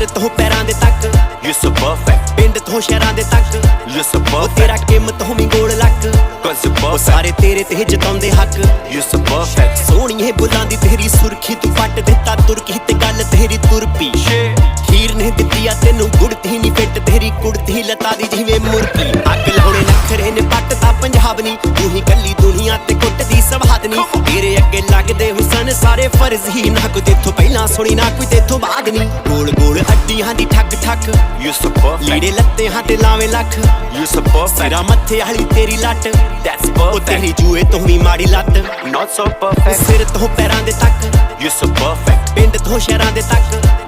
सिर तो पैरां दे तक You're so perfect, पिंड तो शहरां दे तक you're so perfect, तेरा किमत होवी गोल लक cause you're perfect, सारे तेरे ते जताउंदे हक you're so perfect. सोहणीए बुलां दी तेरी सुरखी तू पट दिता तुरकी ते गल तेरी तुर पी खीर ने दित्ती आ तेनू गुड़ती नी फिट तेरी कुड़ती लता दी जिवें मुर्गी अग लाउणे नखरे ने पटदा पंजाब नी तू ही कल्ली दुनिया ते कुटदी सवादनी तेरे अगे लगदे हुसन सारे फर्ज ही ना कोई तेथों पहला सुनी ना कोई तेथों बाद नी गोल गोल हड्डियां दी ठक ठक You're so perfect, लीड़े लत्ते हां ते लावे लख you're so perfect, सिरा मत्थे आली तेरी लट that's ओ perfect, तेरी जूए तो भी माड़ी लत not so perfect, सिर तो पैरां दे तक you're so perfect, पिंड तो शहरां दे तक